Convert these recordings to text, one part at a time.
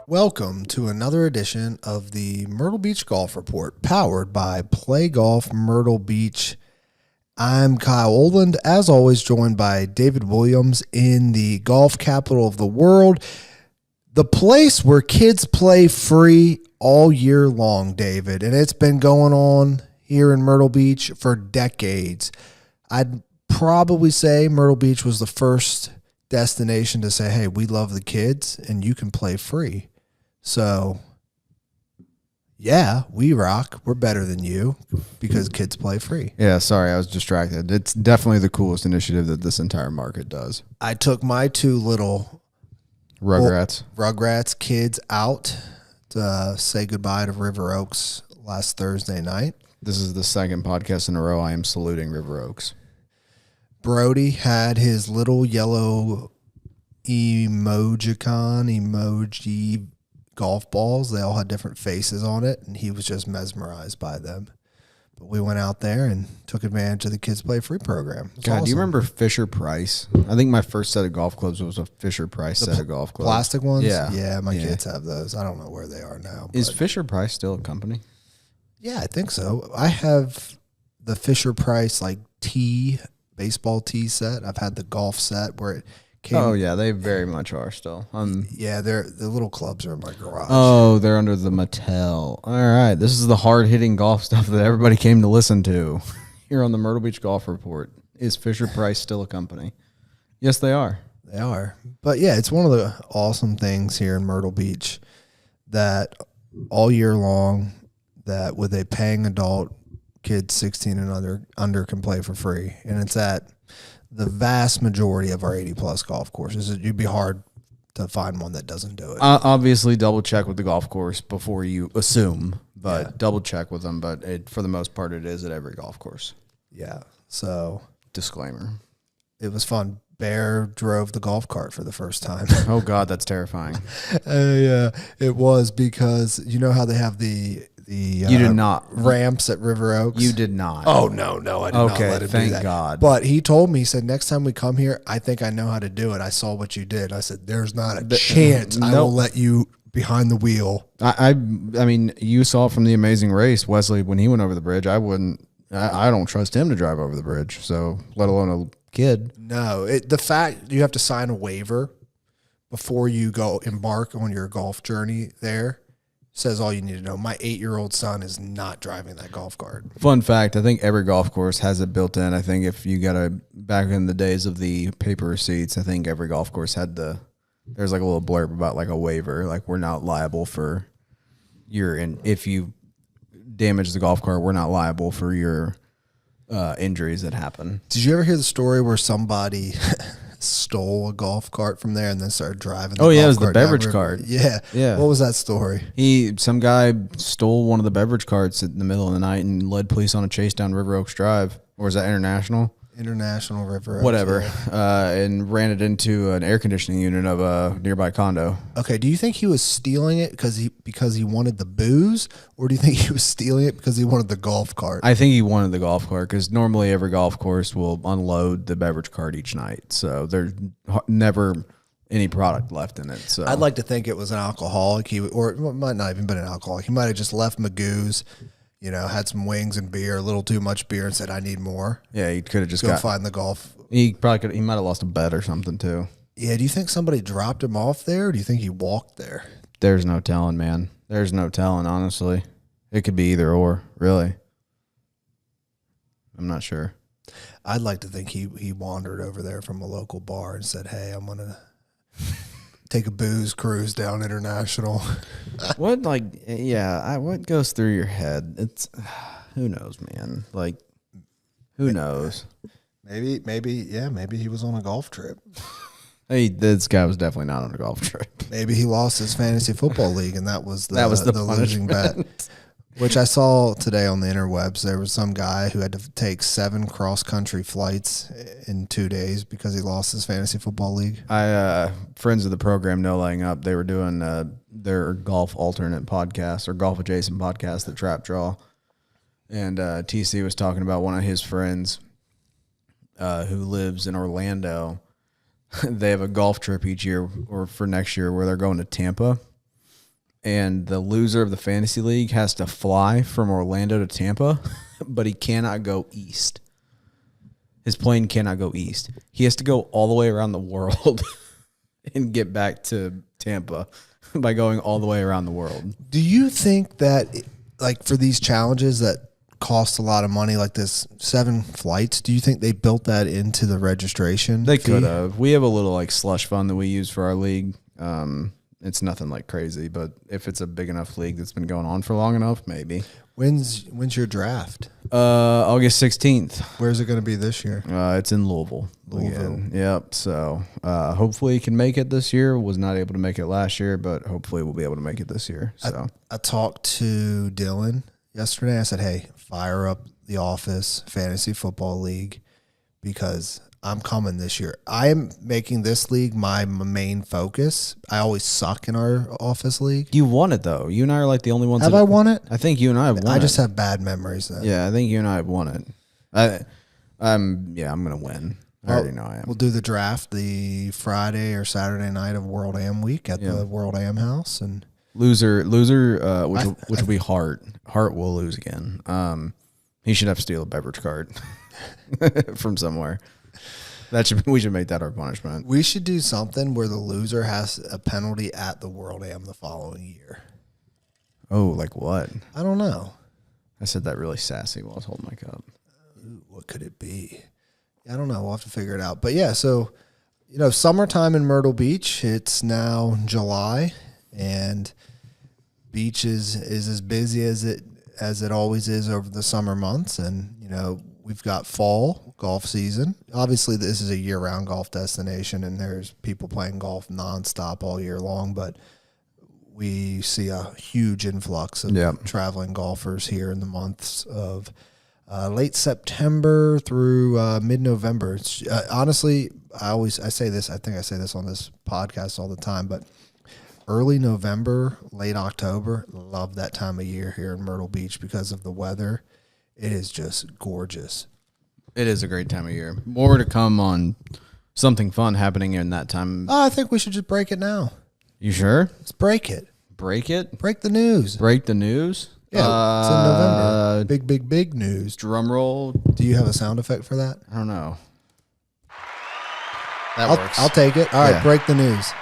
Welcome to another edition of the Myrtle Beach Golf Report, powered by Play Golf Myrtle Beach. I'm Kyle Oland, as always, joined by David Williams in the golf capital of the world, the place where kids play free all year long, David, and it's been going on here in Myrtle Beach for decades. I'd probably say Myrtle Beach was the first destination to say, hey, we love the kids and you can play free. So, yeah, we rock. We're better than you because kids play free. Yeah, sorry, I was distracted. It's definitely the coolest initiative that this entire market does. I took my two little Rugrats kids out to say goodbye to River Oaks last Thursday night. This is the second podcast in a row I am saluting River Oaks. Brody had his little yellow emoji golf balls. They all had different faces on it, and he was just mesmerized by them. But we went out there and took advantage of the Kids Play Free program. God, awesome. Do you remember Fisher Price? I think my first set of golf clubs was a Fisher Price set of golf clubs. Plastic ones? Yeah. My kids have those. I don't know where they are now. Is Fisher Price still a company? Yeah, I think so. I have the Fisher Price baseball tee set. I've had the golf set where it came. Oh, yeah, they very much are still. Yeah, the little clubs are in my garage. Oh, they're under the Mattel. All right, this is the hard-hitting golf stuff that everybody came to listen to here on the Myrtle Beach Golf Report. Is Fisher Price still a company? Yes, they are. They are. But, yeah, it's one of the awesome things here in Myrtle Beach that all year long that with a paying adult, kids 16 and under can play for free. And it's at the vast majority of our 80-plus golf courses. It'd be hard to find one that doesn't do it. Obviously, double check with the golf course before you assume, but double check with them. But for the most part, it is at every golf course. Yeah. So, disclaimer. It was fun. Bear drove the golf cart for the first time. Oh, God, that's terrifying. Yeah, it was because you know how they have the you did not ramps at River Oaks? You did not. Oh, no, I did not let him do that. Thank God. But he told me, he said, next time we come here, I think I know how to do it. I saw what you did. I said, there's not a chance I will let you behind the wheel. I mean, you saw from The Amazing Race, Wesley, when he went over the bridge, I don't trust him to drive over the bridge, so let alone a kid. No, the fact you have to sign a waiver before you go embark on your golf journey there says all you need to know. My 8-year-old son is not driving that golf cart. Fun fact, I think every golf course has it built in. I think if you got back in the days of the paper receipts, I think every golf course had there's like a little blurb about like a waiver, like we're not liable for if you damage the golf cart, we're not liable for your injuries that happen. Did you ever hear the story where somebody stole a golf cart from there and then started driving the golf cart? It was the beverage cart. Yeah. What was that story? Some guy stole one of the beverage carts in the middle of the night and led police on a chase down River Oaks Drive. Or is that International? International River Oaks. Whatever. Yeah. And ran it into an air conditioning unit of a nearby condo. Okay, do you think he was stealing it because he wanted the booze, or do you think he was stealing it because he wanted the golf cart? I think he wanted the golf cart because normally every golf course will unload the beverage cart each night. So there's never any product left in it. So I'd like to think it was an alcoholic. Or it might not even been an alcoholic. He might have just left Magoo's, had some wings and beer, a little too much beer, and said, I need more. Yeah, he could have just find the golf. He probably could. He might have lost a bet or something too. Yeah, do you think somebody dropped him off there, or do you think he walked there? There's no telling, man. There's no telling, honestly. It could be either or, really. I'm not sure. I'd like to think he wandered over there from a local bar and said, hey, I'm going to take a booze cruise down International. What goes through your head? It's who knows, man. Like, who knows? Maybe he was on a golf trip. Hey, this guy was definitely not on a golf trip. Maybe he lost his fantasy football league, and that was the losing bet. Which I saw today on the interwebs. There was some guy who had to take 7 cross-country flights in 2 days because he lost his fantasy football league. Friends of the program, No Laying Up, they were doing their golf alternate podcast or golf adjacent podcast, the Trap Draw. And TC was talking about one of his friends who lives in Orlando. They have a golf trip each year or for next year where they're going to Tampa. and the loser of the fantasy league has to fly from Orlando to Tampa, but he cannot go east. His plane cannot go east. He has to go all the way around the world and get back to Tampa by going all the way around the world. Do you think that, like, for these challenges that cost a lot of money, like this 7 flights, do you think they built that into the registration? They could have. We have a little like slush fund that we use for our league. It's nothing like crazy, but if it's a big enough league that's been going on for long enough, maybe. When's your draft? August 16th. Where's it going to be this year? It's in Louisville. Again. Yep. So hopefully he can make it this year. Was not able to make it last year, but hopefully we'll be able to make it this year. So I talked to Dylan yesterday. I said, hey, fire up the Office Fantasy Football League because I'm coming this year. I am making this league my main focus. I always suck in our Office league. You won it, though. You and I are like the only ones. Have I won it? I think you and I have won it. I just have bad memories then. Yeah, I think you and I have won it. I'm going to win. I already know I am. We'll do the draft the Friday or Saturday night of World Am Week at the World Am House. And Loser, which will be Hart. Hart will lose again. He should have to steal a beverage cart from somewhere. We should make that our punishment. We should do something where the loser has a penalty at the World Am the following year. Oh, like what? I don't know. I said that really sassy while I was holding my cup. Ooh, what could it be? I don't know. We'll have to figure it out. But yeah, so summertime in Myrtle Beach. It's now July, and beach is as busy as it always is over the summer months, and we've got fall golf season. Obviously, this is a year-round golf destination, and there's people playing golf nonstop all year long, but we see a huge influx of traveling golfers here in the months of late September through mid-November. It's, honestly, I say this. I think I say this on this podcast all the time, but early November, late October, love that time of year here in Myrtle Beach because of the weather. It is just gorgeous. It is a great time of year. More to come on something fun happening in that time. I think we should just break it now. You sure? Let's break it. Break it? Break the news. Break the news? Yeah, it's in November. Big news. Drum roll. Do you have a sound effect for that? I don't know. That works. I'll take it. All right, break the news.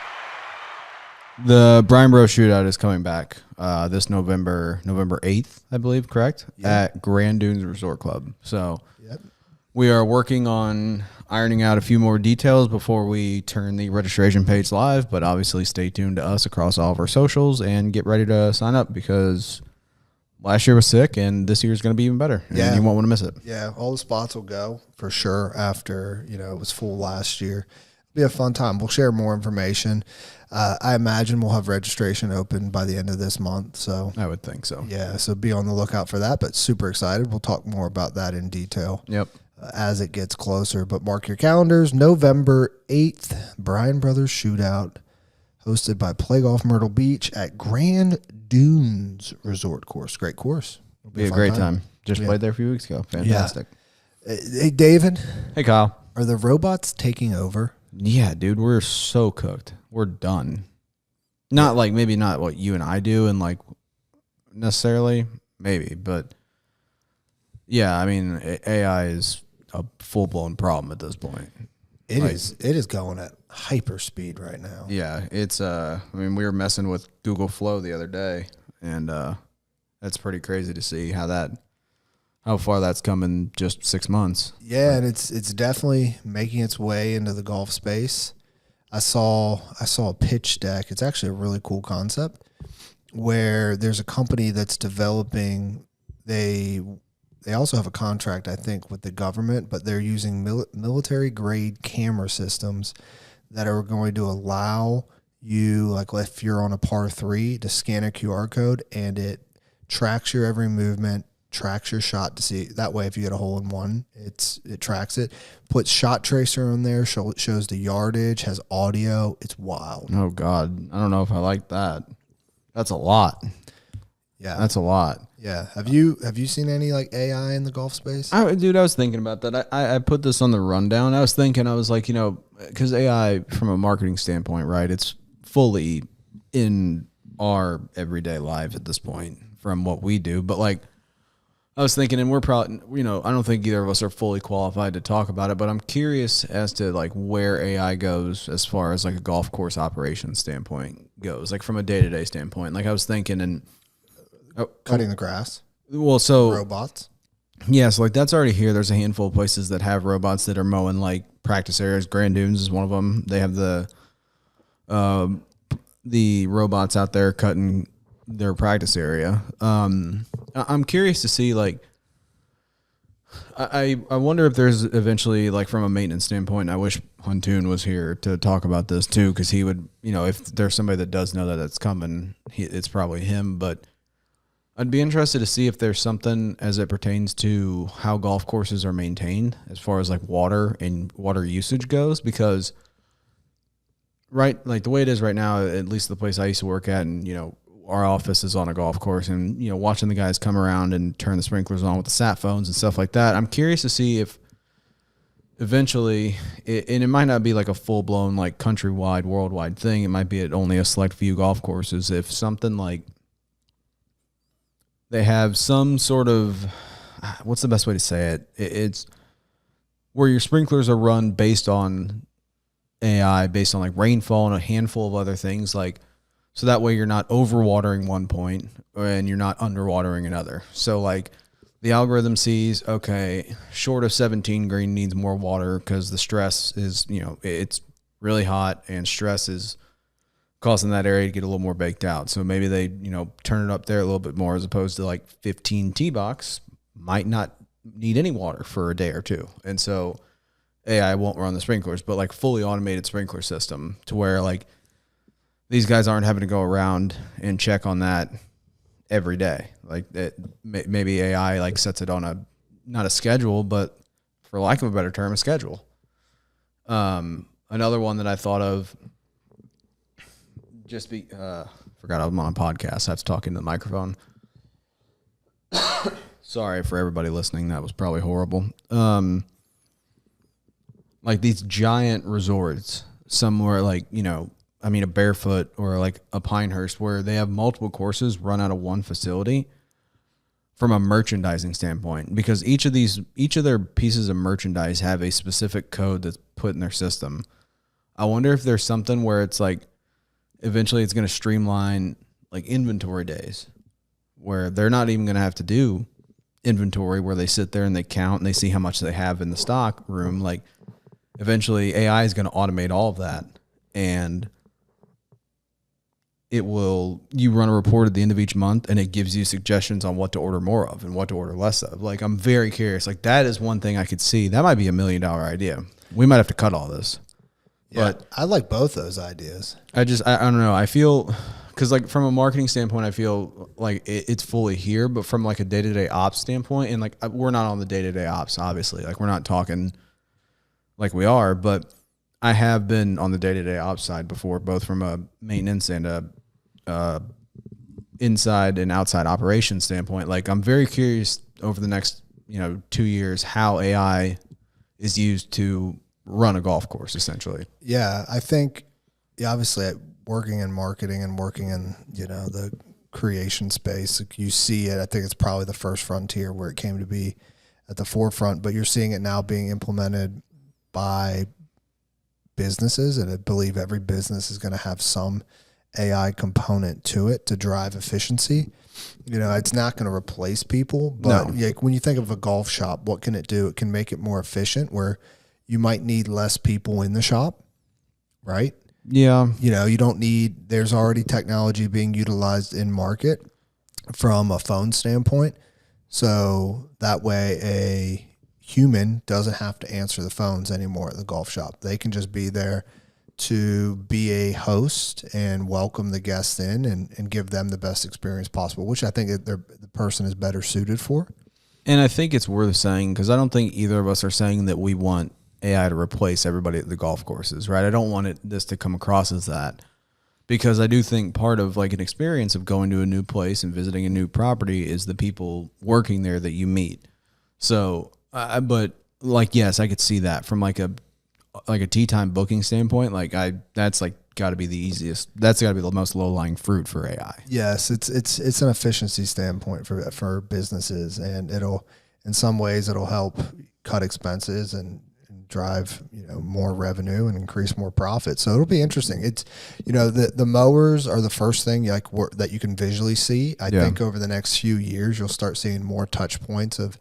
The Brian Bro Shootout is coming back this November 8th, I believe, correct? Yep. At Grand Dunes Resort Club. So we are working on ironing out a few more details before we turn the registration page live, but obviously stay tuned to us across all of our socials and get ready to sign up because last year was sick and this year is going to be even better. And you won't want to miss it. Yeah, all the spots will go for sure after, it was full last year. It'll be a fun time. We'll share more information. I imagine we'll have registration open by the end of this month. So I would think so. Yeah, so be on the lookout for that, but super excited. We'll talk more about that in detail. Yep. As it gets closer, but mark your calendars. November 8th, Bryan Brothers Shootout, hosted by Play Golf Myrtle Beach at Grand Dunes Resort Course. Great course. It'll be a great time. Just played there a few weeks ago. Fantastic. Yeah. Hey, David. Hey, Kyle. Are the robots taking over? Yeah, dude, we're so cooked. We're done. Not like maybe not what you and I do and like necessarily, maybe, but yeah, I mean, AI is a full-blown problem at this point. It is going at hyper speed right now. Yeah, it's I mean, we were messing with Google Flow the other day, and that's pretty crazy to see how far that's come in just 6 months. Yeah, and it's definitely making its way into the golf space. I saw a pitch deck. It's actually a really cool concept where there's a company that's developing. They also have a contract, I think, with the government, but they're using military-grade camera systems that are going to allow you, like if you're on a par 3, to scan a QR code, and it tracks your every movement, tracks your shot to see. That way, if you get a hole in one, it tracks it. Puts shot tracer on there, shows the yardage, has audio. It's wild. Oh, God. I don't know if I like that. That's a lot. Yeah. That's a lot. Yeah. Have you seen any like AI in the golf space? Dude, I was thinking about that. I put this on the rundown. I was like, because AI from a marketing standpoint, right? It's fully in our everyday lives at this point from what we do. But like, I was thinking, and we're probably, I don't think either of us are fully qualified to talk about it, but I'm curious as to like where AI goes as far as like a golf course operation standpoint goes, like from a day-to-day standpoint. Like I was thinking, and Cutting the grass, well, so robots. yeah, so like that's already here. There's a handful of places that have robots that are mowing like practice areas. Grand Dunes is one of them. They have the robots out there cutting their practice area. I'm curious to see like I wonder if there's eventually like from a maintenance standpoint. I wish Huntoon was here to talk about this too, because he would, if there's somebody that does know that it's coming, it's probably him. But I'd be interested to see if there's something as it pertains to how golf courses are maintained as far as like water and water usage goes, because right, like the way it is right now, at least the place I used to work at, and our office is on a golf course, and watching the guys come around and turn the sprinklers on with the sat phones and stuff like that. I'm curious to see if eventually, and it might not be like a full blown like countrywide, worldwide thing. It might be at only a select few golf courses. If something like they have some sort of, what's the best way to say it? It's where your sprinklers are run based on AI, based on like rainfall and a handful of other things, like, so that way you're not overwatering one point and you're not underwatering another. So like the algorithm sees, okay, short of 17 green needs more water because the stress is, it's really hot and stress is causing that area to get a little more baked out. So maybe they, turn it up there a little bit more, as opposed to like 15 tee box might not need any water for a day or two. And so AI won't run the sprinklers, but like fully automated sprinkler system to where like these guys aren't having to go around and check on that every day. Like maybe AI like sets it on not a schedule, but for lack of a better term, a schedule. Another one that I thought of, forgot I'm on a podcast. I have to talk into the microphone. Sorry for everybody listening. That was probably horrible. Like these giant resorts somewhere like, a Barefoot or like a Pinehurst, where they have multiple courses run out of one facility from a merchandising standpoint, because each of their pieces of merchandise have a specific code that's put in their system. I wonder if there's something where it's like, eventually it's going to streamline like inventory days, where they're not even going to have to do inventory, where they sit there and they count and they see how much they have in the stock room. Like eventually AI is going to automate all of that, and you run a report at the end of each month and it gives you suggestions on what to order more of and what to order less of. Like, I'm very curious. Like, that is one thing I could see. That might be $1 million idea. We might have to cut all this. Yeah, but I like both those ideas. I don't know. I feel, because like from a marketing standpoint, I feel like it's fully here, but from like a day-to-day ops standpoint, and like we're not on the day-to-day ops, obviously. Like, we're not talking like we are, but I have been on the day-to-day ops side before, both from a maintenance and a inside and outside operations standpoint. Like, I'm very curious over the next 2 years how AI is used to run a golf course, essentially. Yeah, I think obviously working in marketing and working in the creation space, like you see it. I think it's probably the first frontier where it came to be at the forefront, but you're seeing it now being implemented by businesses, and I believe every business is going to have some AI component to it to drive efficiency. It's not going to replace people, but like when you think of a golf shop, what can it do? It can make it more efficient, where you might need less people in the shop, right? Yeah. You don't need, there's already technology being utilized in market from a phone standpoint. So that way a human doesn't have to answer the phones anymore at the golf shop. They can just be there to be a host and welcome the guests in and give them the best experience possible, which I think the person is better suited for. And I think it's worth saying, because I don't think either of us are saying that we want AI to replace everybody at the golf courses, right? I don't want this to come across as that, because I do think part of like an experience of going to a new place and visiting a new property is the people working there that you meet. So, but like, yes, I could see that from like like a tee time booking standpoint, like that's like got to be the easiest. That's got to be the most low lying fruit for AI. Yes, it's an efficiency standpoint for businesses, and it'll in some ways it'll help cut expenses and drive more revenue and increase more profit. So it'll be interesting. It's the mowers are the first thing that you can visually see. I think over the next few years you'll start seeing more touch points of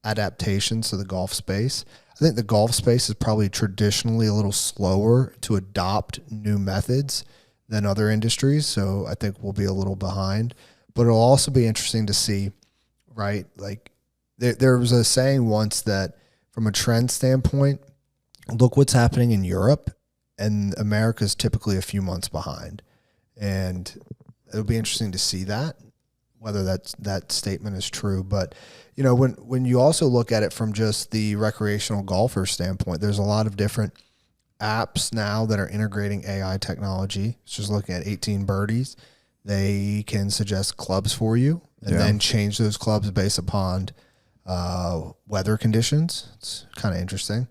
adaptations to the golf space. I think the golf space is probably traditionally a little slower to adopt new methods than other industries. So I think we'll be a little behind, but it'll also be interesting to see, right? Like there was a saying once that from a trend standpoint, look what's happening in Europe, and America's typically a few months behind. And it'll be interesting to see whether that statement is true. But, when you also look at it from just the recreational golfer standpoint, there's a lot of different apps now that are integrating AI technology. It's just looking at 18 Birdies. They can suggest clubs for you and then change those clubs based upon weather conditions. It's kind of interesting.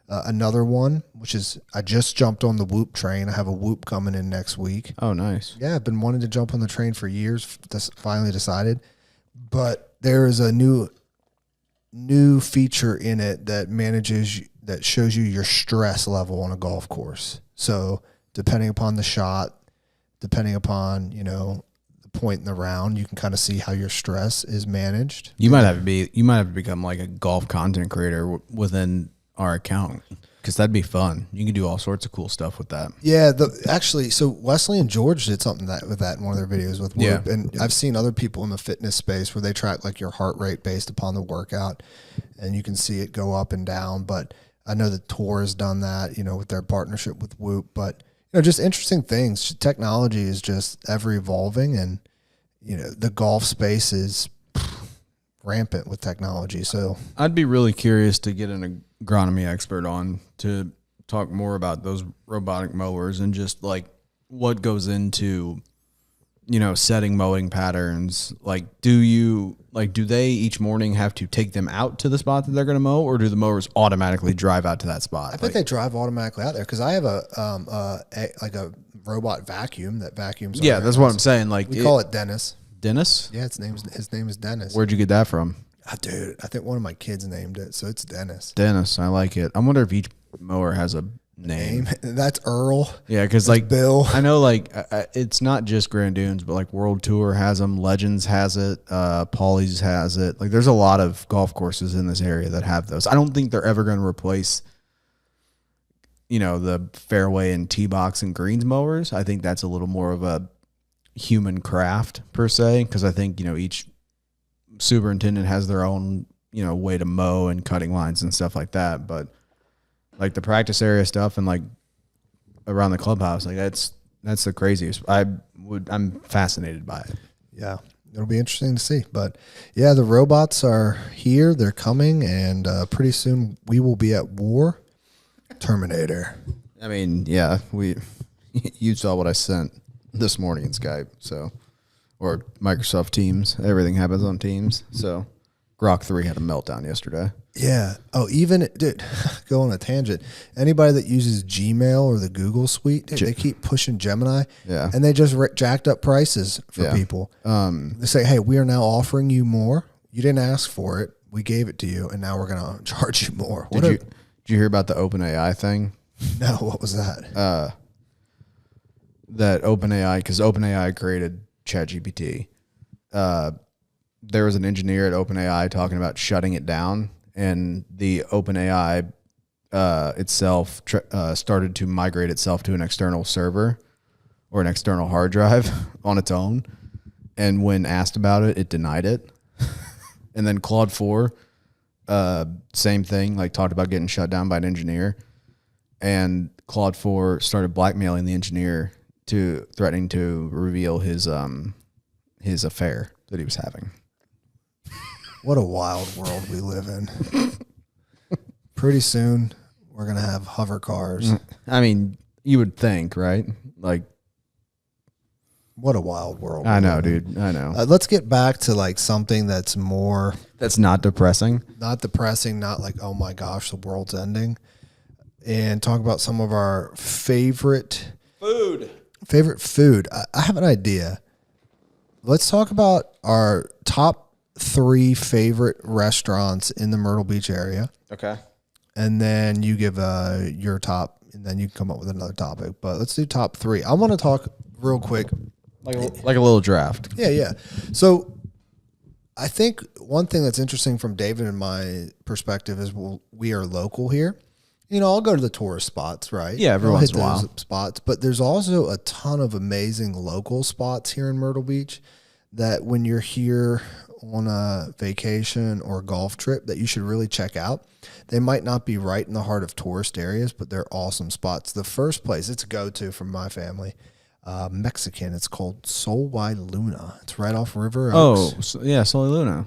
Another one, which is I just jumped on the Whoop train. I have a Whoop coming in next week. Oh, nice. Yeah, I've been wanting to jump on the train for years. Finally decided. But there is a new feature in it that shows you your stress level on a golf course. So depending upon the shot, depending upon, the point in the round, you can kind of see how your stress is managed. You might have to become like a golf content creator within our account, because that'd be fun. You can do all sorts of cool stuff with that. Yeah, so Wesley and George did something with that in one of their videos with Whoop, and I've seen other people in the fitness space where they track like your heart rate based upon the workout, and you can see it go up and down. But I know the Tour has done that, with their partnership with Whoop. But just interesting things. Technology is just ever evolving, and the golf space is rampant with technology. So I'd be really curious to get an agronomy expert on to talk more about those robotic mowers and just like what goes into, setting mowing patterns. Like, do they each morning have to take them out to the spot that they're going to mow, or do the mowers automatically drive out to that spot? I bet they drive automatically out there, because I have a robot vacuum that vacuums. Yeah, that's what I'm saying. Like, we call it Dennis. Dennis? Yeah, his name is Dennis. Where'd you get that from? Dude, I think one of my kids named it, so it's Dennis. Dennis, I like it. I wonder if each mower has a name. That's Earl. Yeah, because like Bill. I know like it's not just Grand Dunes, but like World Tour has them, Legends has it, Paulie's has it. Like there's a lot of golf courses in this area that have those. I don't think they're ever going to replace, the fairway and tee box and greens mowers. I think that's a little more of a human craft per se, because I think each superintendent has their own way to mow and cutting lines and stuff like that. But like the practice area stuff and like around the clubhouse, like that's the craziest. I'm fascinated by it. Yeah, it'll be interesting to see. But yeah, the robots are here, they're coming, and pretty soon we will be at war. Terminator. I mean, yeah, you saw what I sent this morning in Skype, or Microsoft Teams. Everything happens on Teams. So Grok 3 had a meltdown yesterday. Yeah. Oh, dude, go on a tangent. Anybody that uses Gmail or the Google Suite, dude, they keep pushing Gemini. Yeah. And they just jacked up prices for people. They say, hey, we are now offering you more. You didn't ask for it. We gave it to you, and now we're going to charge you more. Did you hear about the OpenAI thing? No, what was that? That OpenAI, because OpenAI created ChatGPT. There was an engineer at OpenAI talking about shutting it down, and the OpenAI itself started to migrate itself to an external server or an external hard drive on its own. And when asked about it, it denied it. And then Claude 4, same thing, like talked about getting shut down by an engineer. And Claude 4 started blackmailing the engineer to threatening to reveal his affair that he was having. What a wild world we live in. Pretty soon, we're going to have hover cars. I mean, you would think, right? Like, what a wild world. I know, dude. I know. Let's get back to like something that's more... That's not depressing. Not depressing, not like, oh my gosh, the world's ending. and talk about some of our favorite Food. food. I have an idea. Let's talk about our top 3 favorite restaurants in the Myrtle Beach area. Okay. And then you give your top, and then you can come up with another topic. But let's do top 3. I want to talk real quick. Like a little draft. Yeah. So I think one thing that's interesting from David and my perspective is we are local here. You know, I'll go to the tourist spots, right? Yeah, every I'll once hit in a those while. spots. But there's also a ton of amazing local spots here in Myrtle Beach that when you're here on a vacation or golf trip that you should really check out. They might not be right in the heart of tourist areas, but they're awesome spots. The first place, it's a go-to from my family, Mexican. It's called Sol y Luna. It's right off River Oaks. Yeah, Sol y Luna.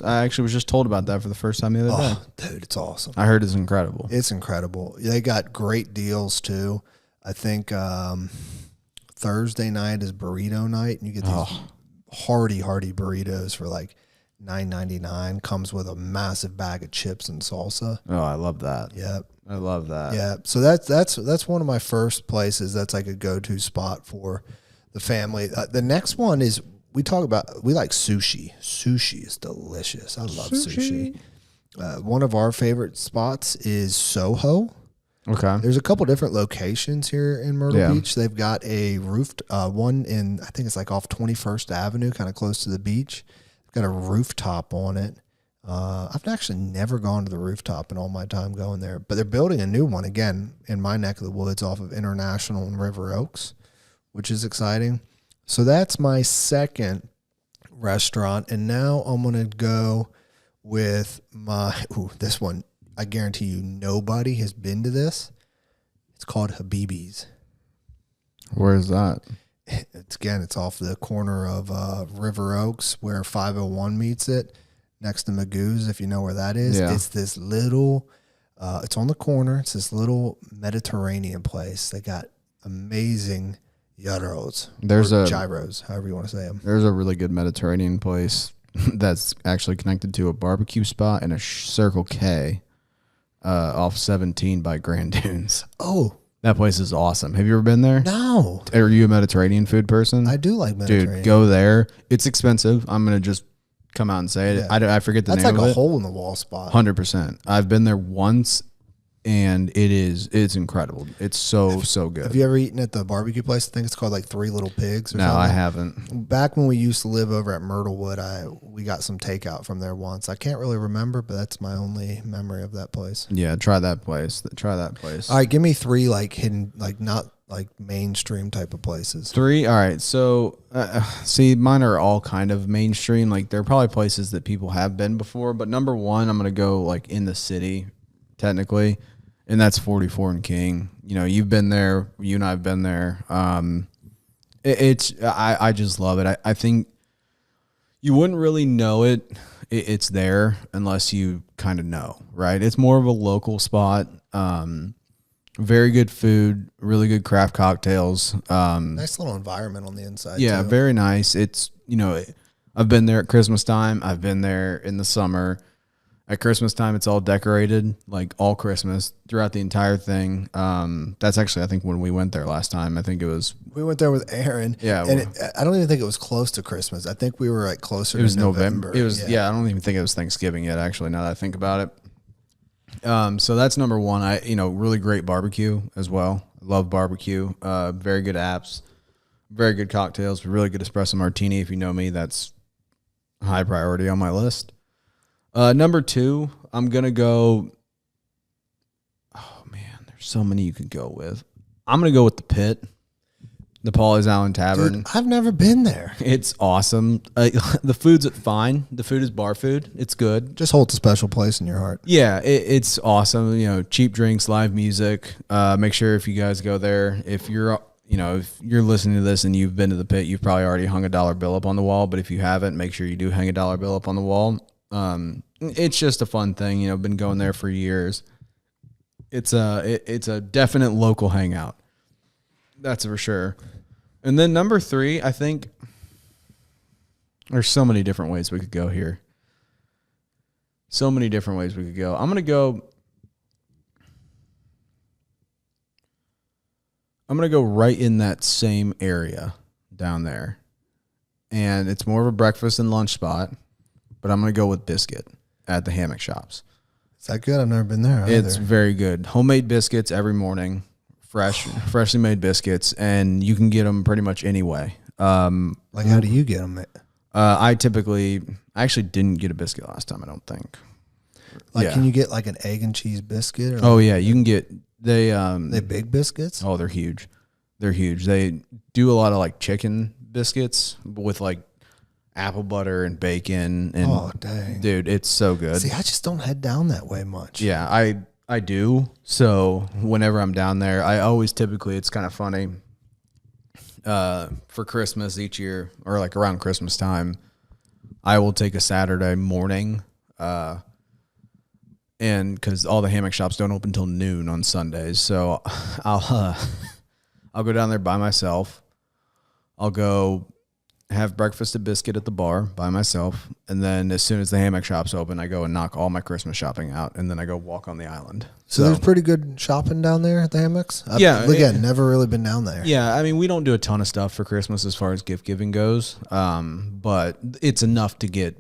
I actually was just told about that for the first time the other day. Dude, it's awesome. I heard it's incredible. It's incredible. They got great deals too. I think Thursday night is burrito night, and you get these hearty burritos for like $9.99. Comes with a massive bag of chips and salsa. Oh, I love that. Yep. I love that. Yeah. So that's one of my first places that's like a go-to spot for the family. The next one is we like sushi. Sushi is delicious. I love sushi. One of our favorite spots is Soho. Okay. There's a couple different locations here in Myrtle Beach. They've got a one in, I think it's like off 21st Avenue, kind of close to the beach. Got a rooftop on it. I've actually never gone to the rooftop in all my time going there, but they're building a new one again in my neck of the woods off of International and River Oaks, which is exciting. So that's my second restaurant. And now I'm going to go with this one. I guarantee you nobody has been to this. It's called Habibi's. Where is that? It's off the corner of River Oaks where 501 meets it, next to Magoo's, if you know where that is. Yeah. It's this little, it's on the corner. It's this little Mediterranean place. They got amazing gyros. Gyros, however you want to say them. There's a really good Mediterranean place that's actually connected to a barbecue spot and a Circle K off 17 by Grand Dunes. Oh. That place is awesome. Have you ever been there? No. Are you a Mediterranean food person? I do like Mediterranean. Dude, go there. It's expensive. I'm going to just come out and say it. Yeah. I forget the That's name like of a it. hole in the wall spot. 100%. I've been there once, and it's incredible. It's so good. Have you ever eaten at the barbecue place? I think it's called like Three Little Pigs or No, something. I haven't. Back when we used to live over at Myrtlewood, we got some takeout from there once. I can't really remember, but that's my only memory of that place. Yeah, try that place. All right, give me 3 like hidden, like not like mainstream type of places. 3. All right. So, see, mine are all kind of mainstream. Like, they're probably places that people have been before. But number 1, I'm going to go like in the city, technically, and that's 44 and King. You know, you've been there. You and I have been there. I just love it. I think you wouldn't really know it's there unless you kind of know, right? It's more of a local spot. Very good food, really good craft cocktails. Nice little environment on the inside. Yeah, too. very nice. It's, I've been there at Christmas time. I've been there in the summer. At Christmas time, it's all decorated, like all Christmas throughout the entire thing. That's actually, I think, when we went there last time. I think it was. We went there with Aaron. Yeah, and I don't even think it was close to Christmas. I think we were like closer. It was to November. It was I don't even think it was Thanksgiving yet. Actually, now that I think about it. So that's number 1. Really great barbecue as well. I love barbecue. Very good apps, very good cocktails, really good espresso martini. If you know me, that's a high priority on my list. Number 2, I'm going to go. Oh man, there's so many you could go with. I'm going to go with the Pit, the Paulie's Island Tavern. Dude, I've never been there. It's awesome. The food's fine. The food is bar food. It's good. Just holds a special place in your heart. Yeah, it's awesome. Cheap drinks, live music. Make sure if you guys go there, if you're listening to this and you've been to the Pit, you've probably already hung a $1 bill up on the wall. But if you haven't, make sure you do hang a $1 bill up on the wall. It's just a fun thing. Been going there for years. It's a definite local hangout. That's for sure. And then number 3, I think there's so many different ways we could go here. So many different ways we could go. I'm going to go. I'm gonna go right in that same area down there, and it's more of a breakfast and lunch spot. But I'm gonna go with biscuit at the hammock shops. Is that good? I've never been there either. It's very good. Homemade biscuits every morning, freshly made biscuits, and you can get them pretty much any way. How do you get them? I actually didn't get a biscuit last time. I don't think. Can you get like an egg and cheese biscuit? Oh yeah, you can get they big biscuits. Oh, they're huge. They're huge. They do a lot of like chicken biscuits with like apple butter and bacon. And oh dang, dude, it's so good. See, I just don't head down that way much. Yeah, I do. So whenever I'm down there, I always typically, it's kind of funny. For Christmas each year, or like around Christmas time, I will take a Saturday morning, and because all the hammock shops don't open until noon on Sundays, so I'll go down there by myself. I'll go have breakfast and biscuit at the bar by myself, and then as soon as the hammock shops open, I go and knock all my Christmas shopping out, and then I go walk on the island. So there's pretty good shopping down there at the hammocks? Never really been down there. Yeah, I mean, we don't do a ton of stuff for Christmas as far as gift giving goes, but it's enough to get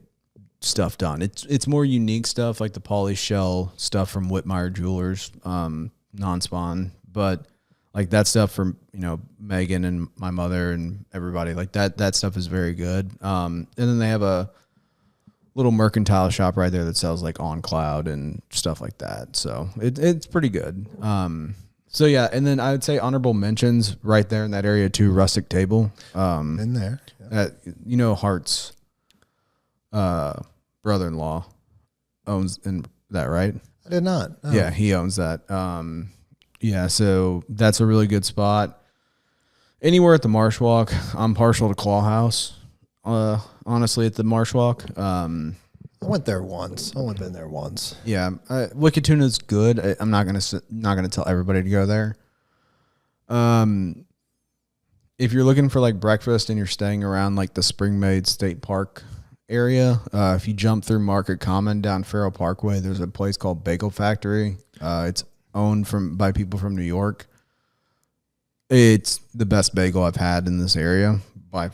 stuff done. It's more unique stuff like the poly shell stuff from Whitmire Jewelers, non-spawn, but like that stuff from, Megan and my mother and everybody, like that stuff is very good. And then they have a little mercantile shop right there that sells like On Cloud and stuff like that. So it's pretty good. So yeah, and then I would say honorable mentions right there in that area too. Rustic Table. In there. Yeah. Hart's brother-in-law owns that, right? I did not. No. Yeah, he owns that. Yeah, so that's a really good spot. Anywhere at the Marsh Walk, I'm partial to Claw House. Honestly, at the Marsh Walk, I went there once. Only been there once. Yeah, Wicked Tuna's good. I'm not gonna tell everybody to go there. If you're looking for like breakfast and you're staying around like the Springmaid State Park area, if you jump through Market Common down Farrell Parkway, there's a place called Bagel Factory. It's owned by people from New York. It's the best bagel I've had in this area by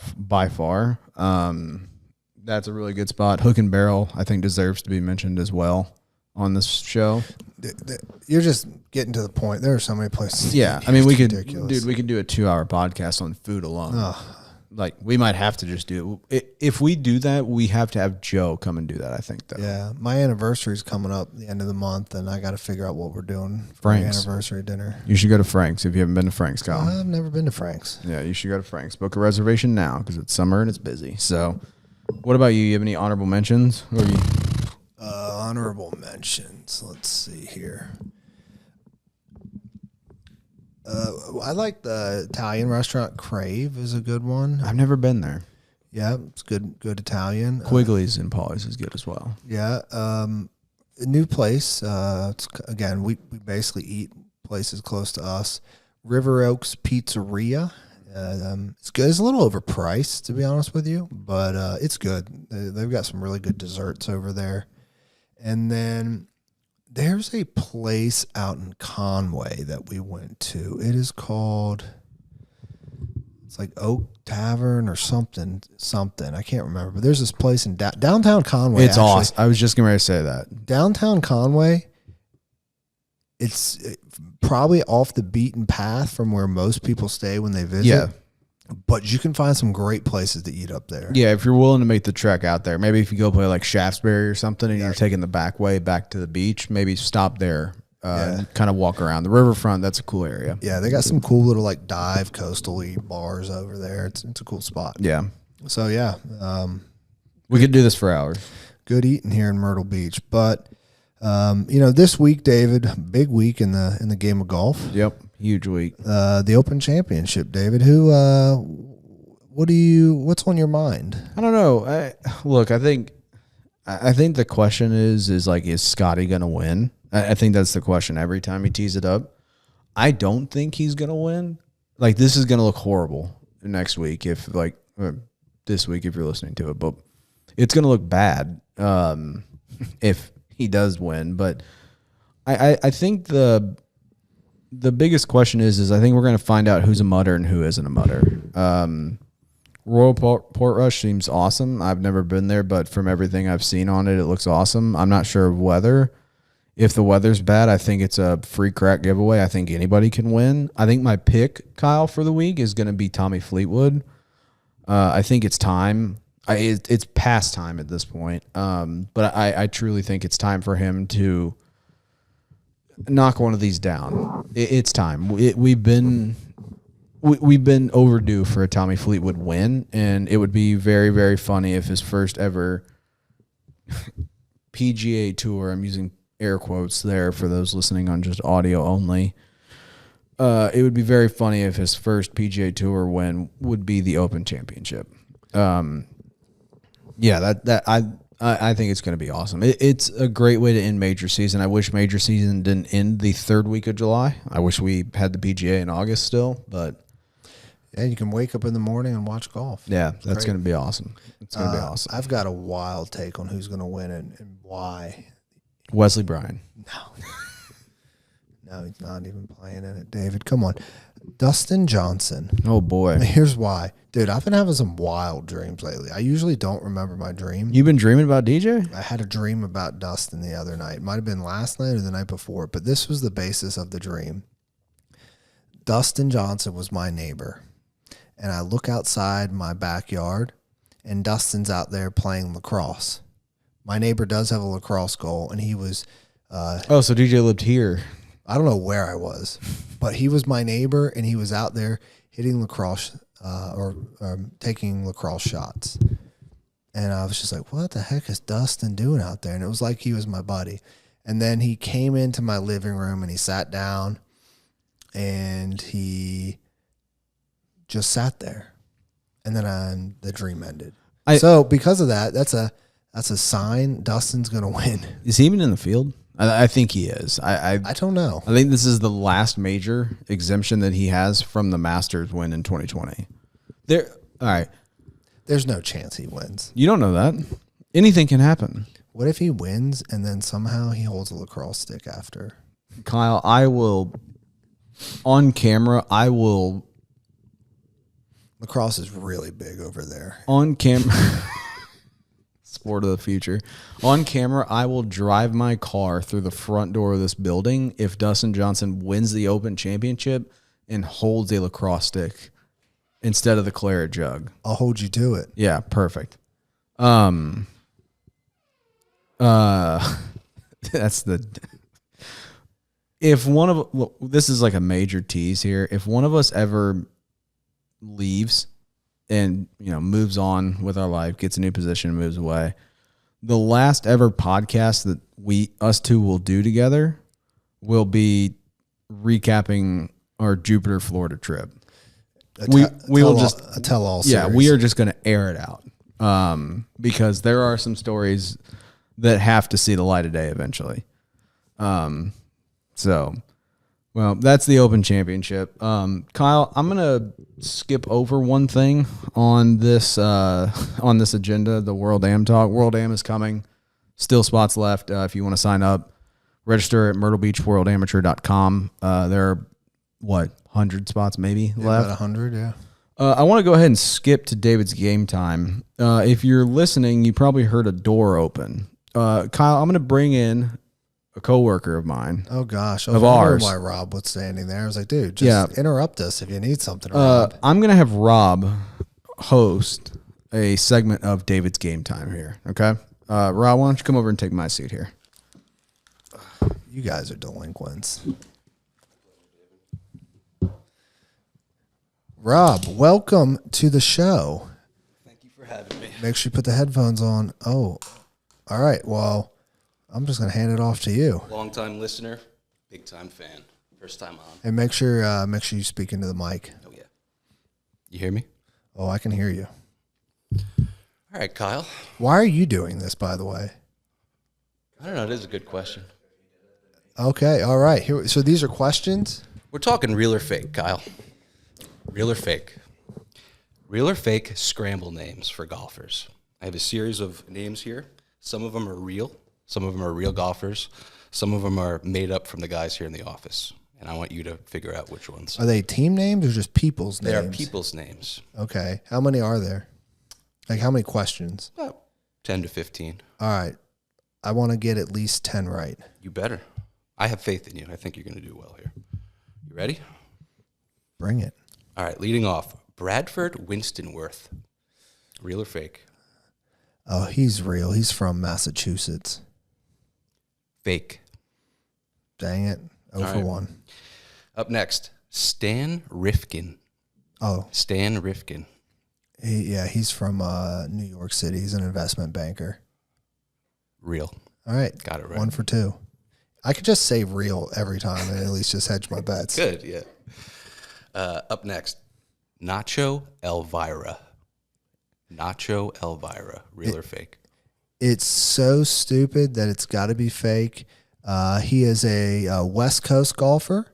far. That's a really good spot. Hook and Barrel, I think, deserves to be mentioned as well on this show. You're just getting to the point. There are so many places. Yeah, I mean, we could do a 2-hour podcast on food alone. Oh. Like, we might have to just do it. If we do that, we have to have Joe come and do that, I think, though. Yeah. My anniversary is coming up the end of the month, and I got to figure out what we're doing for my anniversary dinner. You should go to Frank's if you haven't been to Frank's, Kyle. I've never been to Frank's. Yeah, you should go to Frank's. Book a reservation now because it's summer and it's busy. So, what about you? You have any honorable mentions? Or Honorable mentions. Let's see here. I like the Italian restaurant Crave is a good one. I've never been there. Yeah, it's good Italian. Quigley's and Polly's is good as well. Yeah, a new place. Again, we basically eat places close to us. River Oaks Pizzeria. It's good. It's a little overpriced, to be honest with you, but it's good. They've got some really good desserts over there. And then there's a place out in Conway that we went to. It is called, it's like Oak Tavern or something. I can't remember. But there's this place in downtown Conway. It's awesome. I was just going to say that. Downtown Conway, it's probably off the beaten path from where most people stay when they visit. Yeah. But you can find some great places to eat up there. Yeah, if you're willing to make the trek out there, maybe if you go play like Shaftesbury or something and you're taking the back way back to the beach, maybe stop there and kind of walk around. The riverfront, that's a cool area. Yeah, they got some cool little like dive coastal-y bars over there. It's a cool spot. Yeah. So, yeah. We could do this for hours. Good eating here in Myrtle Beach. But, this week, David, big week in the game of golf. Yep. Huge week. The Open Championship, David. What's on your mind? I don't know. I think the question is Scotty going to win? I think that's the question every time he tees it up. I don't think he's going to win. Like, this is going to look horrible next week this week if you're listening to it, but it's going to look bad if he does win. But I think the biggest question is I think we're going to find out who's a mutter and who isn't a mutter. Royal Portrush seems awesome. I've never been there, but from everything I've seen on it, it looks awesome. I'm not sure of weather. If the weather's bad, I think it's a free crack giveaway. I think anybody can win. I think my pick, Kyle, for the week is going to be Tommy Fleetwood. I think it's time. It's past time at this point. But I truly think it's time for him to knock one of these down. It's time. We've been overdue for a Tommy Fleetwood win, and it would be very, very funny if his first ever PGA Tour, I'm using air quotes there for those listening on just audio only, it would be very funny if his first PGA Tour win would be the Open Championship. I think it's going to be awesome. It's a great way to end major season. I wish major season didn't end the third week of July. I wish we had the PGA in August still, but yeah, you can wake up in the morning and watch golf. Yeah, that's going to be awesome. It's going to be awesome. I've got a wild take on who's going to win and why. Wesley Bryan. No, he's not even playing in it. David, come on. Dustin Johnson. Oh, boy. Here's why. Dude, I've been having some wild dreams lately. I usually don't remember my dream. You've been dreaming about DJ? I had a dream about Dustin the other night. It might have been last night or the night before, but this was the basis of the dream. Dustin Johnson was my neighbor, and I look outside my backyard, and Dustin's out there playing lacrosse. My neighbor does have a lacrosse goal, and he was... so DJ lived here. I don't know where I was, but he was my neighbor, and he was out there hitting lacrosse or taking lacrosse shots. And I was just like, what the heck is Dustin doing out there? And it was like he was my buddy. And then he came into my living room, and he sat down, and he just sat there. And then the dream ended. So because of that, that's a sign Dustin's going to win. Is he even in the field? I think he is. I don't know. I think this is the last major exemption that he has from the Masters win in 2020. All right. There's no chance he wins. You don't know that. Anything can happen. What if he wins and then somehow he holds a lacrosse stick after? Kyle, I will, on camera, Lacrosse is really big over there. On camera. Sport of the future. On camera, I will drive my car through the front door of this building if Dustin Johnson wins the Open Championship and holds a lacrosse stick instead of the claret jug. I'll hold you to it. Yeah, perfect. That's the... If one of... Look, this is like a major tease here. If one of us ever leaves and moves on with our life, gets a new position, and moves away, the last ever podcast that us two will do together will be recapping our Jupiter, Florida trip. We will just a tell-all series. Yeah, we are just going to air it out because there are some stories that have to see the light of day eventually. Well, that's the Open Championship. Kyle, I'm gonna skip over one thing on this agenda. The World Am Talk. World Am is coming. Still spots left. If you want to sign up, register at myrtlebeachworldamateur.com. There are 100 spots maybe left. About 100, yeah. I want to go ahead and skip to David's game time. If you're listening, you probably heard a door open. Kyle, I'm gonna bring in a coworker of mine. Oh gosh, of ours. Why Rob was standing there? I was like, dude, just interrupt us if you need something. Rob. I'm gonna have Rob host a segment of David's game time here. Okay, Rob, why don't you come over and take my seat here? You guys are delinquents. Rob, welcome to the show. Thank you for having me. Make sure you put the headphones on. Oh, all right. Well, I'm just going to hand it off to you. Long-time listener, big-time fan, first time on. And make sure you speak into the mic. Oh, yeah. You hear me? Oh, I can hear you. All right, Kyle. Why are you doing this, by the way? I don't know. It is a good question. Okay, all right. So these are questions? We're talking real or fake, Kyle. Real or fake? Real or fake scramble names for golfers. I have a series of names here. Some of them are real. Some of them are real golfers. Some of them are made up from the guys here in the office. and I want you to figure out which ones. Are they team names or just people's names? They are people's names. Okay. How many are there? Like, how many questions? About 10 to 15. All right. I want to get at least 10 right. You better. I have faith in you. I think you're going to do well here. You ready? Bring it. All right, leading off, Bradford Winstonworth. Real or fake? Oh, he's real. He's from Massachusetts. Fake. Dang it. 0 for right. 1. Up next, Stan Rifkin. Oh, Stan Rifkin. he's from New York City. He's an investment banker. Real. All right. Got it right. 1 for 2. I could just say real every time and at least just hedge my bets. Good, yeah. Up next, Nacho Elvira. Nacho Elvira. Real or fake? It's so stupid that it's got to be fake. He is a West Coast golfer.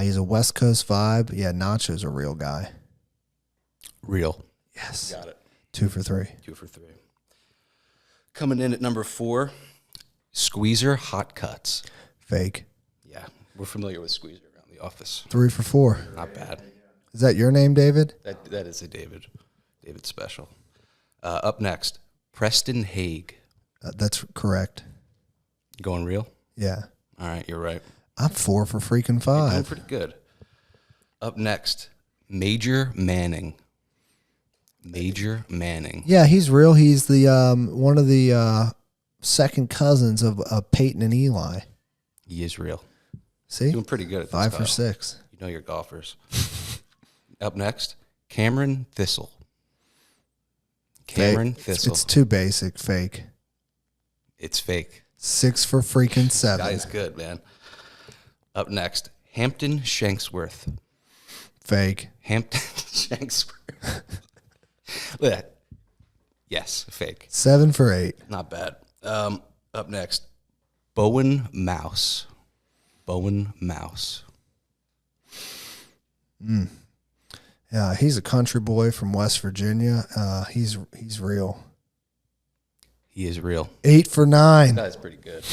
He's a West Coast vibe. Yeah, Nacho's a real guy. Real. Yes. Got it. 2 for 3. 2 for 3. Coming in at number 4, Squeezer Hot Cuts. Fake. Yeah, we're familiar with Squeezer around the office. 3 for 4. Not bad. Is that your name, David? That is a David special. Up next, Preston Haig. That's correct. Going real? Yeah. All right, you're right. I'm 4 for freaking You're doing 5. pretty good. Up next, Major Manning. Major Manning. Yeah, he's real. He's the one of the second cousins of Peyton and Eli. He is real. See? Doing pretty good at this. 5 for Kyle. 6. You know your golfers. Up next, Cameron Thistle. Cameron Thistle. It's too basic. Fake. It's fake. 6 for freaking 7. Guy is good, man. Up next, Hampton Shanksworth. Fake. Hampton Shanksworth. Look at that. Yes, fake. 7 for 8. Not bad. Up next, Bowen Mouse. Bowen Mouse. Yeah, he's a country boy from West Virginia. He's real. He is real. 8 for 9. That is pretty good.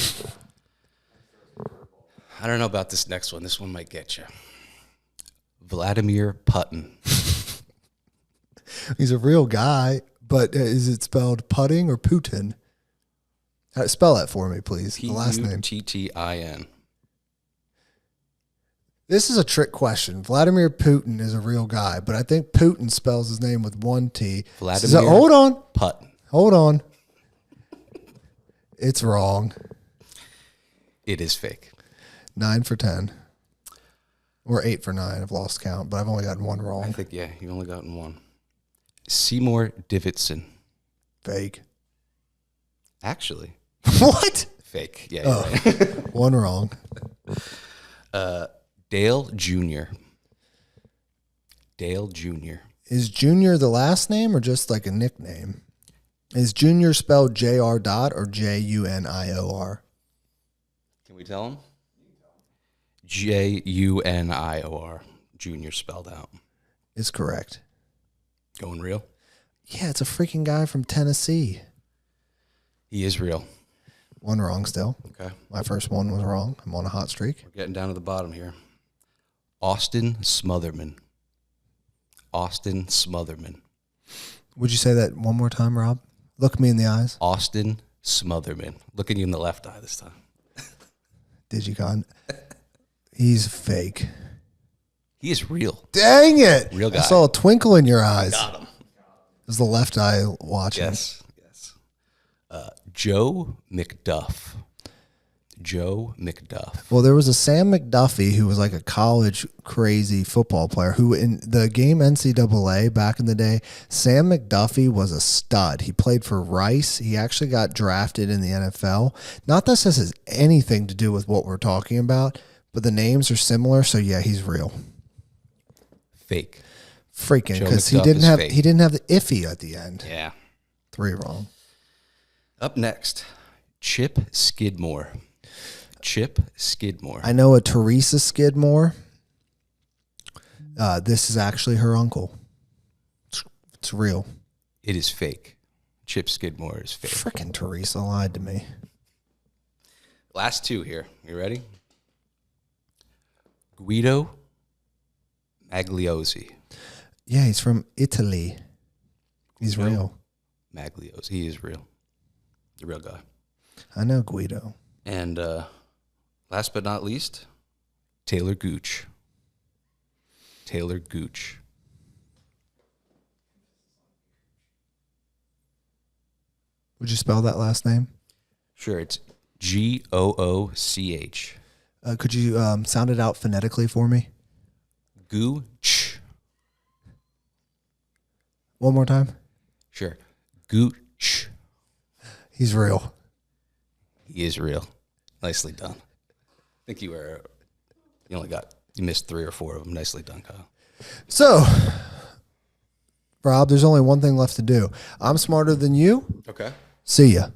I don't know about this next one. This one might get you. Vladimir Putin. He's a real guy, but is it spelled Putting or Putin? Spell that for me, please. The last name. Puttin. This is a trick question. Vladimir Putin is a real guy, but I think Putin spells his name with 1 T. Vladimir So, hold on. Putin. Hold on. It's wrong. It is fake. 9 for 10. Or 8 for 9. I've lost count, but I've only gotten 1 I wrong. think, yeah, you only gotten 1. Seymour Davidson. Fake. Actually, What? fake. Yeah, Oh. you're right. 1 wrong. Dale Jr. Dale Jr. Is Junior the last name or just like a nickname? Is Junior spelled JR dot or JUNIOR? Can we tell him? JUNIOR. Junior spelled out. Is correct. Going real? Yeah, it's a freaking guy from Tennessee. He is real. 1 wrong still. Okay. My first one was wrong. I'm on a hot streak. We're getting down to the bottom here. Austin Smotherman. Austin Smotherman. Would you say that one more time, Rob? Look me in the eyes. Austin Smotherman. Looking you in the left eye this time. Digicon. He's fake. He is real. Dang it. Real guy. I saw a twinkle in your eyes. Got him. It was the left eye watching. Yes. Joe McDuff. Joe McDuff. Well, there was a Sam McDuffie who was like a college crazy football player who in the game NCAA back in the day, Sam McDuffie was a stud. He played for Rice. He actually got drafted in the NFL. Not that this has anything to do with what we're talking about, but the names are similar. So yeah, he's real. Fake. Freaking, Joe because he McDuff didn't is have fake. he didn't have the iffy at the end. Yeah. 3 wrong. Up next, Chip Skidmore. Chip Skidmore. I know a Teresa Skidmore. This is actually her uncle. It's real. It is fake. Chip Skidmore is fake. Frickin' Teresa lied to me. Last 2 here. You ready? Guido Magliozzi. Yeah, he's from Italy. He's Guido real. Magliozzi. He is real. The real guy. I know Guido. And last but not least, Taylor Gooch. Taylor Gooch. Would you spell that last name? Sure, it's Gooch. Could you sound it out phonetically for me? Gooch. One more time. Sure. Gooch. He's real. He is real. Nicely done. I think you missed 3 or 4 of them. Nicely done, Kyle. So, Rob, there's only one thing left to do. I'm smarter than you. Okay. See ya.